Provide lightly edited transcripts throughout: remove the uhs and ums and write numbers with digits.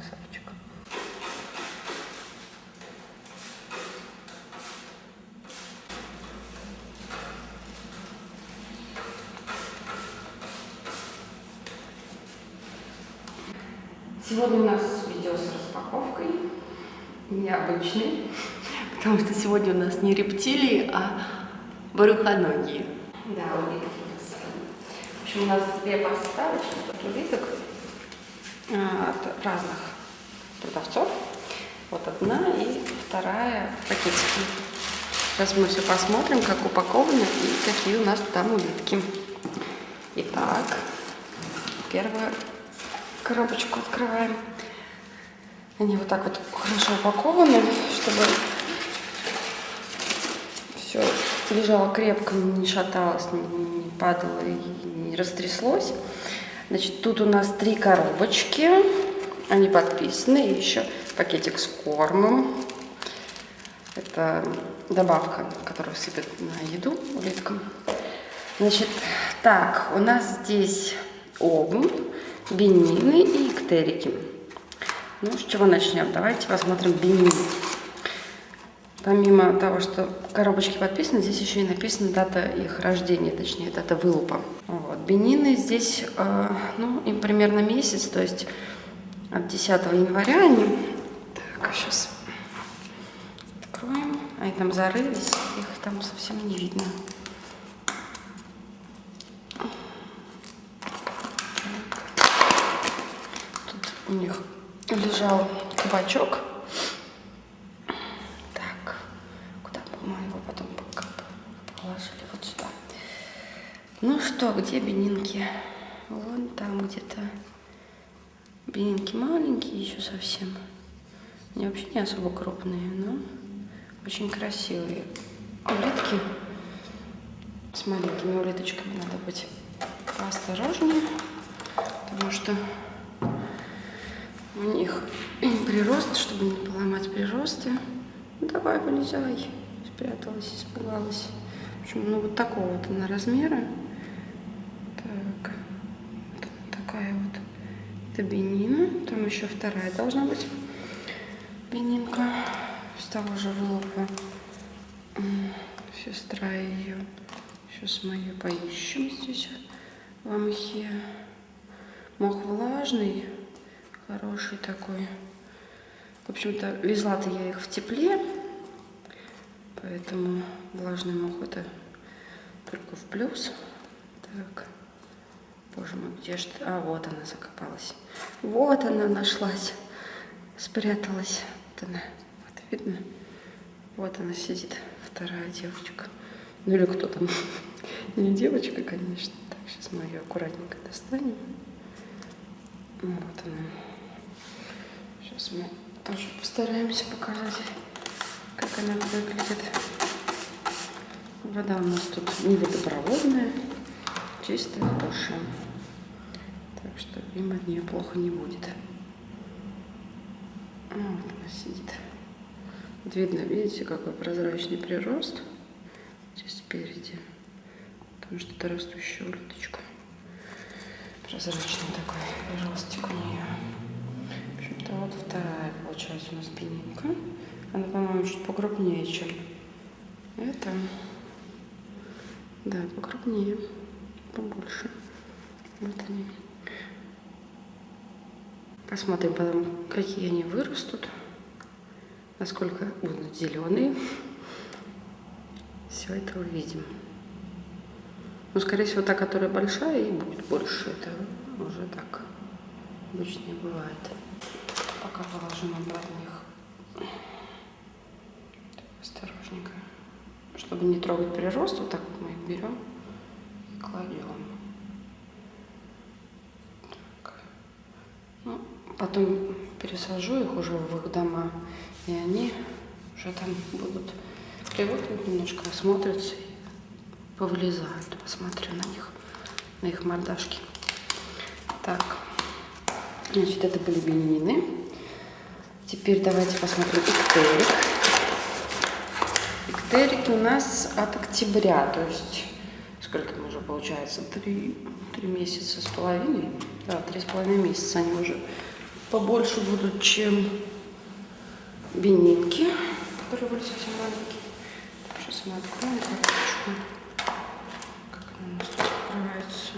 Красавчик. Сегодня у нас видео с распаковкой, необычный, потому что сегодня у нас не рептилии, а брюхоногие. Да, улитки. В общем, у нас две поставочки улиток от разных продавцов. Вот одна и вторая пакетики. Сейчас мы все посмотрим, как упакованы и какие у нас там улитки. Итак, первую коробочку открываем. Они вот так вот хорошо упакованы, чтобы все лежало крепко, не шаталось, не падало и не растряслось. Значит, тут у нас 3 коробочки. Они подписаны. И еще пакетик с кормом. Это добавка, которую сыпят на еду улиткам. Значит, так, у нас здесь обувь, бенины и иктерики. Ну, с чего начнем? Давайте посмотрим бенины. Помимо того, что коробочки подписаны, здесь еще и написана дата их рождения, точнее, дата вылупа. Вот. Бенины здесь, ну, им примерно месяц, то есть от 10 января они... Так, сейчас откроем. Они там зарылись, их там совсем не видно. Тут у них лежал кабачок. Так, куда бы мы его потом положили? Вот сюда. Ну что, где бенинки? Вон там где-то. Бенинки маленькие еще совсем. Они вообще не особо крупные, но очень красивые улитки. С маленькими улиточками надо быть поосторожнее, потому что у них прирост, чтобы не поломать приросты. Ну, давай, вылезай. Спряталась, испугалась. В общем, ну вот такого вот она размера. Так, вот она такая вот. Это бенина. Там еще вторая должна быть бенинка. С того же вылупа. Сестра ее. Сейчас мы ее поищем здесь в мхе. Мох влажный. Хороший такой. В общем-то, везла-то я их в тепле, поэтому влажный мох это только в плюс. Так, боже мой, где же ты? А, вот она закопалась. Вот она нашлась, спряталась. Вот она, вот видно? Вот она сидит, вторая девочка. Ну или кто там? Не девочка, конечно. Так, сейчас мы ее аккуратненько достанем. Вот она. Сейчас мы тоже постараемся показать, как она выглядит. Вода у нас тут не водопроводная, чистая, хорошая. Так что им от нее плохо не будет. Вот она сидит. Вот видно, видите, какой прозрачный прирост здесь спереди. Потому что это растущая улиточка. Прозрачный такой приростик у нее. В общем-то, вот вторая получается у нас бенинка. Она, по-моему, чуть покрупнее, чем это. Да, покрупнее, побольше. Вот они. Посмотрим потом, какие они вырастут, насколько будут зеленые. Все это увидим. Ну, скорее всего, та, которая большая, и будет больше. Это уже так обычно и бывает. Пока положим обратно их. Осторожненько. Чтобы не трогать прирост, вот так вот мы их берем и кладем. Так. Ну, потом пересажу их уже в их дома, и они уже там будут привыкнуть немножко, осмотрятся и повылезают. Посмотрю на них, на их мордашки. Так, значит, это были бенины. Теперь давайте посмотрим иктерик. Иктерики у нас от октября, то есть сколько там уже получается? 3 месяца с половиной. Да, 3,5 месяца они уже побольше будут, чем бенинки, которые были совсем маленькие. Сейчас мы откроем коробочку. Как она у нас тут открывается.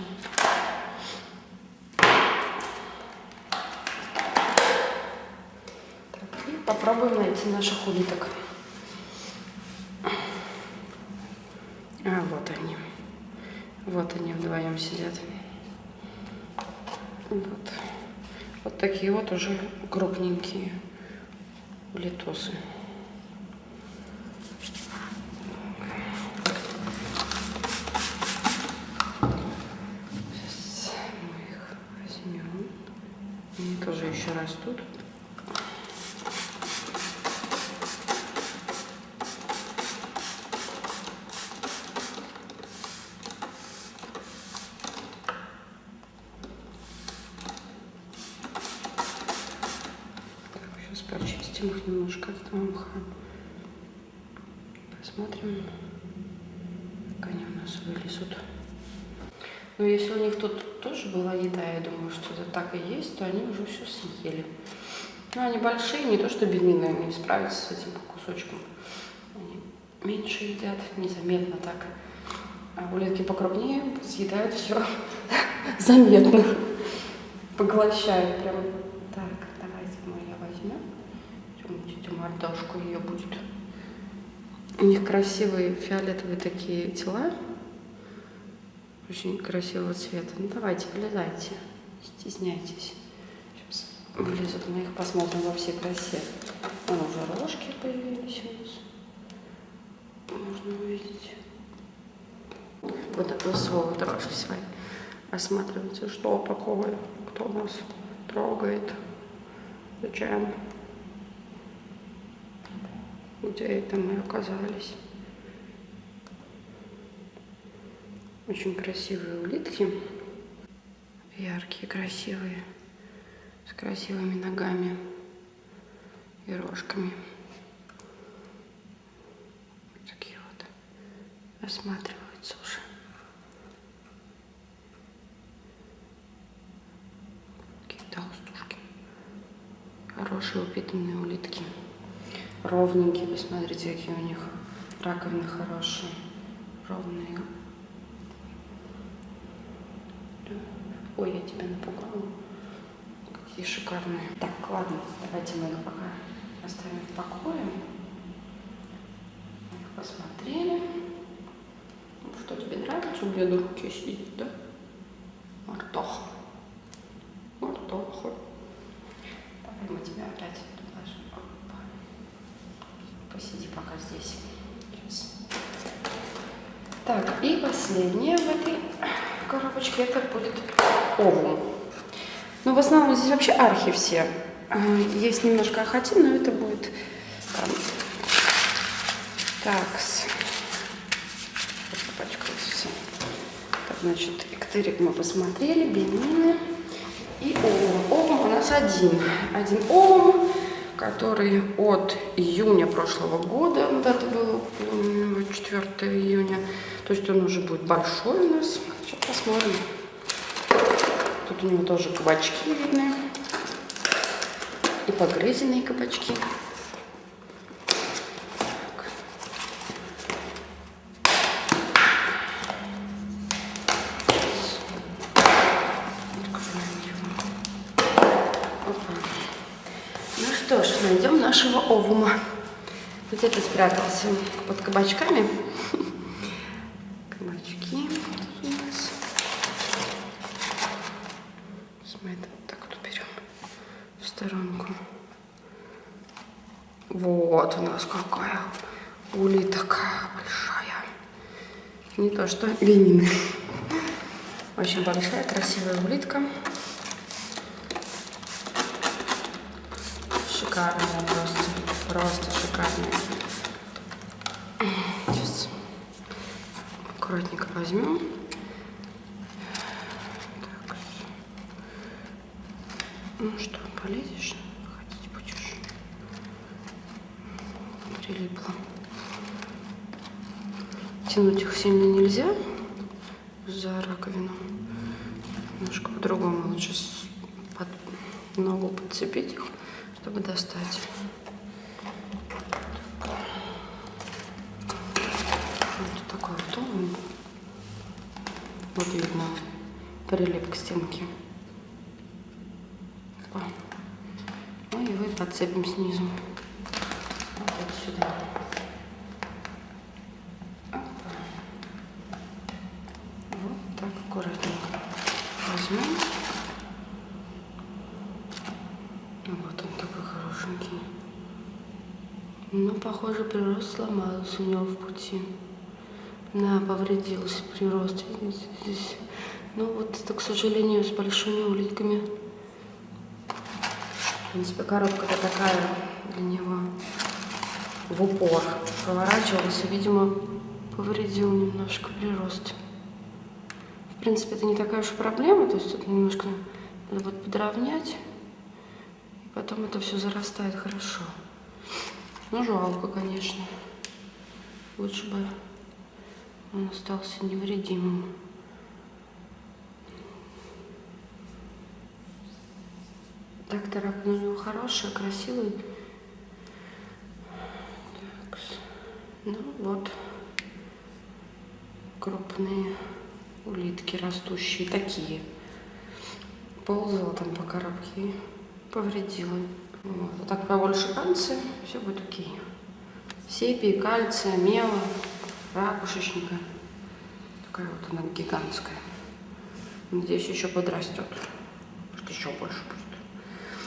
Так, и попробуем найти наших улиток. А, вот они. Вот они вдвоем сидят. Вот. Вот такие вот уже крупненькие улитосы. Сейчас мы их возьмем. Они тоже еще растут. Почистим их немножко от этого мха. Посмотрим, как они у нас вылезут. Но если у них тут тоже была еда, я думаю, что это так и есть, то они уже все съели. Но они большие, не то что бедные, они справятся с этим кусочком. Они меньше едят, незаметно так. А улитки покрупнее съедают все заметно. Поглощают прям. Так, давайте мы ее возьмем. Тетю мордашку ее будет. У них красивые фиолетовые такие тела. Очень красивого цвета. Ну давайте, вылезайте. Стесняйтесь. Сейчас вылезут, мы их посмотрим во всей красе. Вон уже рожки появились у нас. Можно увидеть. Вот такой свой дрожки свои. Осматривайте, что такое, кто нас трогает, зачем, где это мы оказались. Очень красивые улитки, яркие, красивые, с красивыми ногами и рожками. Вот такие вот осматриваются уже. Толстушки. Хорошие упитанные улитки. Ровненькие, посмотрите, какие у них раковины хорошие. Ровные. Ой, я тебя напугала. Какие шикарные. Так, ладно, давайте мы их пока оставим в покое. Мы их посмотрели. Ну, что, тебе нравится у меня на руке сидеть, да? Мартоха. Мартоха. Давай мы тебя опять предложим. Посиди пока здесь. Сейчас. Так, и последнее в этой коробочке это будет овум. Ну, в основном здесь вообще архи все. Есть немножко ахатин, но это будет такс. Запачкалось все. Так, значит, эктерик мы посмотрели, бенины. И овум. Овум у нас один овум, который от июня прошлого года, дата была 4 июня, то есть он уже будет большой у нас. Сейчас посмотрим. Тут у него тоже кабачки видны, и погрызенные кабачки. Что ж, найдем нашего овума. Где-то спрятался под кабачками. Кабачки у нас. Мы это вот так вот берем в сторонку. Вот у нас какая улитка большая. Не то что бенины. Очень большая, красивая улитка. Шикарная, просто шикарная. Сейчас аккуратненько возьмем. Так. Ну что, полезешь? Ходить будешь? Прилипло. Тянуть их сильно нельзя за раковину. Немножко по-другому лучше ногу подцепить их, чтобы достать. Вот такой вот он. Вот видно прилип к стенке. Ну и вы подцепим снизу. Вот сюда. Вот так аккуратненько возьмем. Вот он такой хорошенький. Ну, похоже, прирост сломался у него в пути. Да, повредился прирост. Видите, здесь. Ну, вот это, к сожалению, с большими улитками. В принципе, коробка-то такая для него в упор поворачивался. Видимо, повредил немножко прирост. В принципе, это не такая уж и проблема. То есть тут немножко надо вот подровнять. И потом это все зарастает хорошо. Ну, жалко, конечно. Лучше бы он остался невредимым. Так-то рак у него хороший, красивый. Так. Ну вот. Крупные улитки растущие, такие. Ползала там по коробке и повредила. Вот. А так побольше кальция, все будет окей. Сепии, кальция, мела, ракушечника. Такая вот она гигантская. Надеюсь, еще подрастет. Может, еще больше будет.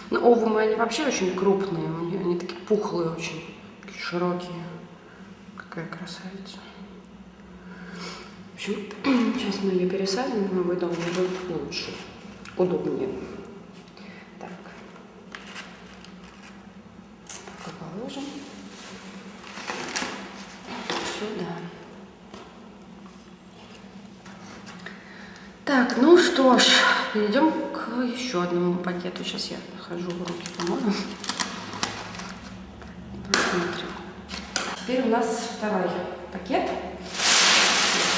Но овумы, они вообще очень крупные. Они такие пухлые очень. Такие широкие. Какая красавица. В общем, сейчас мы ее пересадим в новый дом. Мне будет лучше. Удобнее. Так. Пока положим. Сюда. Так, ну что ж, перейдем к еще одному пакету. Сейчас я хожу, руки помою. Посмотрим. Теперь у нас второй пакет.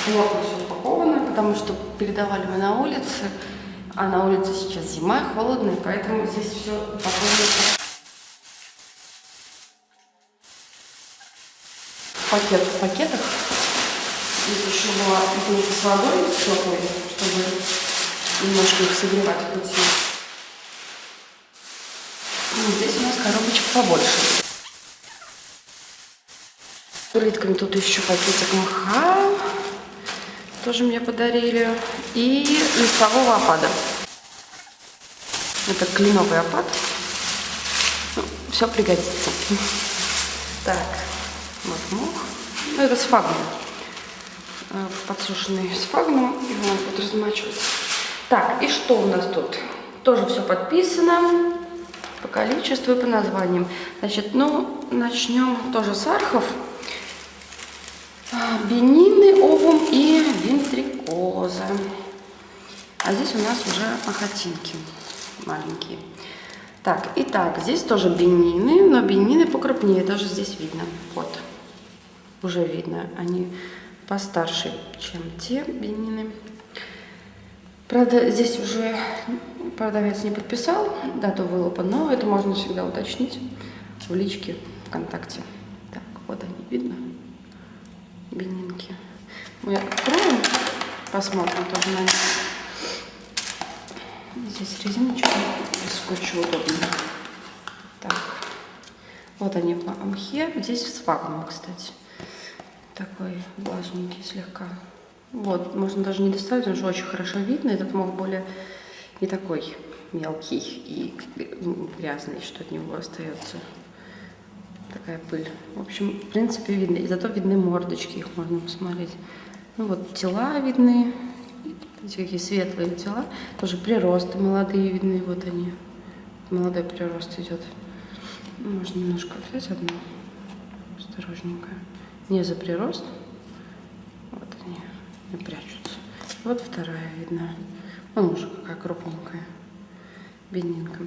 Плотно все упаковано, потому что передавали мы на улице. А на улице сейчас зима, холодная, поэтому здесь все упаковано. Пакет в пакетах. Здесь еще была бутылка с водой теплой, чтобы немножко их согревать в пути. И здесь у нас коробочка побольше. С улитками тут еще пакетик мха. Тоже мне подарили. И листового опада. Это кленовый опад. Ну, все пригодится. Так, вот мох. Ну, это сфагнум. Подсушенный сфагнум. Его надо будет размачивать. Так, и что у нас тут? Тоже все подписано. По количеству и по названиям. Значит, ну, начнем тоже с архов. Бенины, овум и вентрикоза. А здесь у нас уже ахатинки маленькие. Так, итак, здесь тоже бенины, но бенины покрупнее, даже здесь видно. Вот, уже видно, они постарше, чем те бенины. Правда, здесь уже продавец не подписал дату вылупа, но это можно всегда уточнить в личке ВКонтакте. Так, вот они, видно? Бенинки. Мы откроем, посмотрим тоже на них. Здесь резиночка и скотч удобно. Так, вот они по мхе. Здесь сфагнум, кстати. Такой влажненький слегка. Вот, можно даже не доставить, потому что очень хорошо видно. Этот мох более не такой мелкий и грязный, что от него остается. Такая пыль. В общем, в принципе, видно. И зато видны мордочки, их можно посмотреть. Ну вот, тела видны. Видите, какие светлые тела. Тоже приросты молодые видны. Вот они. Молодой прирост идет. Можно немножко взять одну. Осторожненько. Не за прирост. Вот они прячутся. Вот вторая видна. Вон уже какая крупненькая. Бенинка.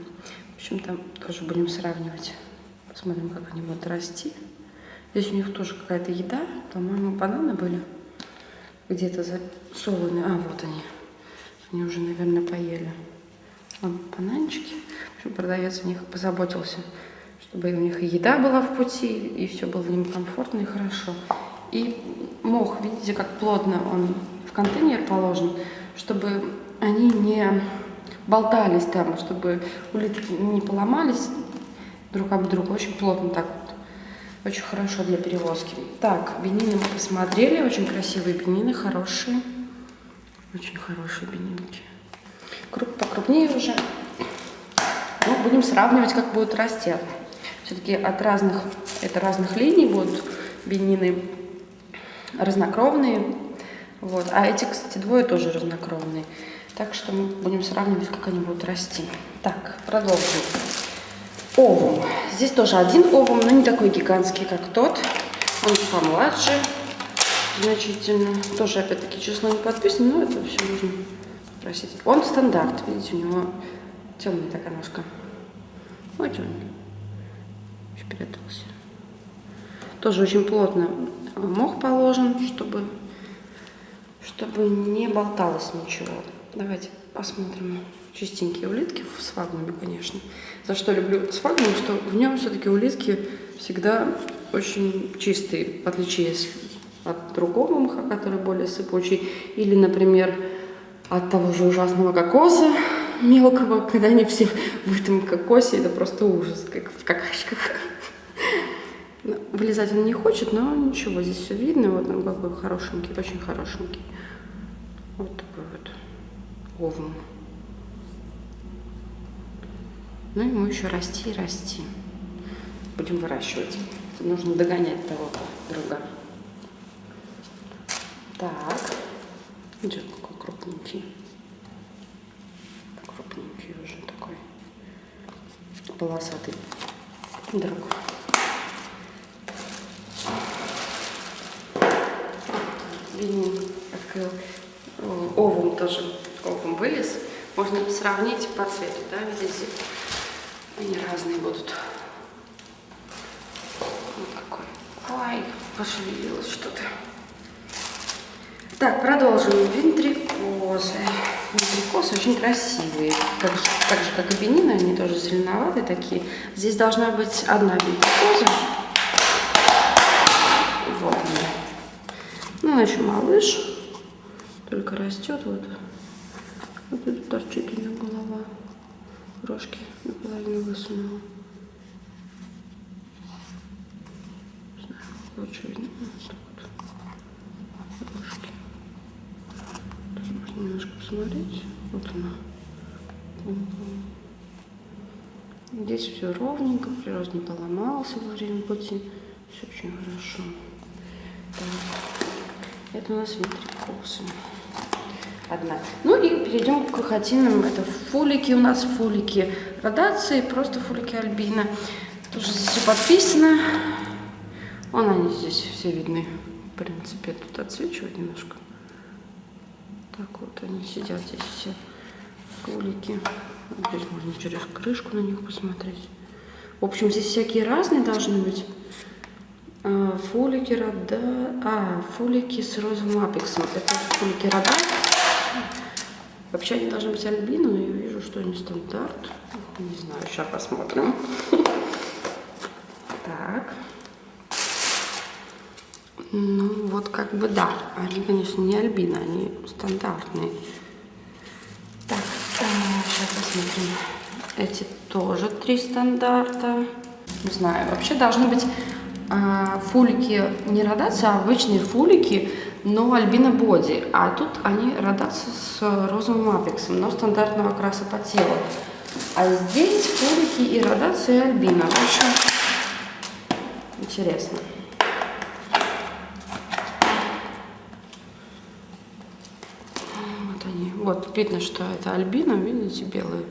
В общем, там тоже будем сравнивать. Посмотрим, как они будут расти. Здесь у них тоже какая-то еда. По-моему, бананы были где-то засованы. А, вот они. Они уже, наверное, поели. Вон бананчики. В общем, продавец о них позаботился, чтобы у них и еда была в пути, и все было им комфортно и хорошо. И мох, видите, как плотно он в контейнер положен, чтобы они не болтались там, чтобы улитки не поломались друг об друга. Очень плотно так вот. Очень хорошо для перевозки. Так, бенины мы посмотрели. Очень красивые бенины, хорошие. Очень хорошие бенинки. Круг покрупнее уже. Ну, будем сравнивать, как будут расти. Все-таки от разных линий будут бенины разнокровные. Вот. А эти, кстати, двое тоже разнокровные. Так что мы будем сравнивать, как они будут расти. Так, продолжим. Овум. Здесь тоже один овум, но не такой гигантский, как тот. Он помладше значительно. Тоже, опять-таки, число не подписано, но это все нужно спросить. Он стандарт. Видите, у него темная такая ножка. Вот он. Спрятался. Тоже очень плотно мох положен, чтобы не болталось ничего. Давайте посмотрим. Чистенькие улитки в сфагнуме, конечно. За что люблю сфагнум, что в нем все-таки улитки всегда очень чистые, в отличие от другого мха, который более сыпучий. Или, например, от того же ужасного кокоса мелкого, когда они все в этом кокосе, это просто ужас, как в какашках. Вылезать он не хочет, но ничего, здесь все видно. Вот он какой хорошенький, очень хорошенький. Вот такой вот овум. Ну, ему еще расти и расти. Будем выращивать. Нужно догонять того друга. Так. Идет какой крупненький. Крупненький уже такой. Полосатый друг. Бенин открыл. Овум тоже. Овум вылез. Можно сравнить по цвету, да, видите? Они разные будут. Вот какой. Ой, пошевелилось что-то. Так, продолжим. Вентрикозы. Вентрикозы очень красивые. Так же, как и бенины, они тоже зеленоватые такие. Здесь должна быть одна вентрикоза. Вот она. Ну, она еще малыш. Только растет вот. Вот тут торчит у нее голова. Рожки наполовину высунула. Не знаю, лучше видно. Вот так вот. Рожки. Тоже можно немножко посмотреть. Вот она. Здесь все ровненько, прирост не поломался во время пути. Все очень хорошо. Так. Это у нас вентрикозы. Одна. Ну и перейдем к хатинам. Это фулики у нас, фулики радации, просто фулики альбина. Тоже здесь все подписано. Вон они здесь все видны. В принципе, тут отсвечивает немножко. Так вот они сидят здесь все фулики. Вот здесь можно через крышку на них посмотреть. В общем, здесь всякие разные должны быть. Фулики фулики с розовым апексом. Это фулики радации. Вообще они должны быть альбино, но я вижу, что они стандарт. Не знаю, сейчас посмотрим. Так. Ну, вот как бы да. Они, конечно, не альбино, они стандартные. Так, сейчас посмотрим. Эти тоже 3 стандарта. Не знаю, вообще должны быть фулики не радация, а обычные фулики, но альбино боди. А тут они радация с розовым апексом, но стандартного окраса по телу. А здесь фулики и радация, и альбино. В общем, интересно. Вот они. Вот видно, что это альбино. Видите, белые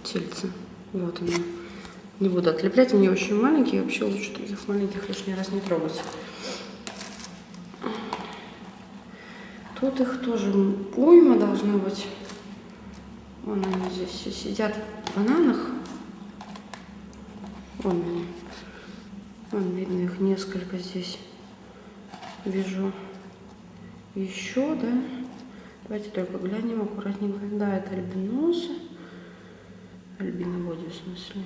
тельцы. Вот они. Не буду отлеплять, они очень маленькие. Вообще лучше таких маленьких лишний раз не трогать. Тут их тоже уйма должна быть. Вон они здесь все сидят в бананах. Вон они. Вон видно их несколько здесь. Вижу еще, да. Давайте только глянем аккуратненько. Да, это альбиносы. Альбина Боди, в смысле.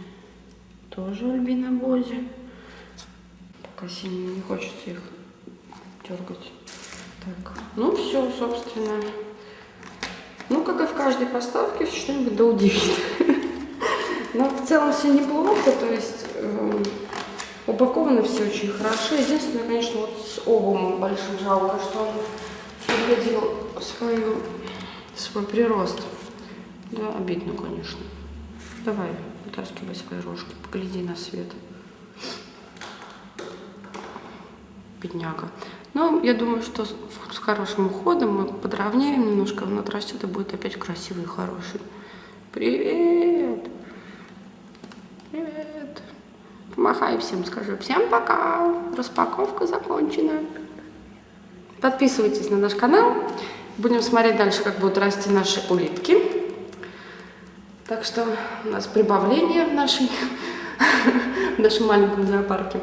Тоже Альбина Боди. Пока сильно не хочется их дергать. Так, ну все, собственно. Ну, как и в каждой поставке, что-нибудь да удивит. Но в целом все неплохо, то есть упакованы все очень хорошо. Единственное, конечно, вот с обумом большим жалко, что он подводил свой прирост. Да, обидно, конечно. Давай, вытаскивай свои рожки, погляди на свет. Бедняга. Но я думаю, что с хорошим уходом мы подровняем немножко, он отрастет и будет опять красивый и хороший. Привет! Привет! Помахай всем, скажи всем пока! Распаковка закончена. Подписывайтесь на наш канал. Будем смотреть дальше, как будут расти наши улитки. Так что у нас прибавление в нашем маленьком зоопарке.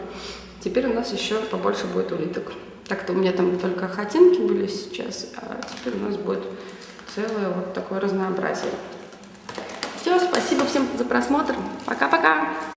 Теперь у нас еще побольше будет улиток. Так-то у меня там только хотинки были сейчас, а теперь у нас будет целое вот такое разнообразие. Все, спасибо всем за просмотр. Пока-пока!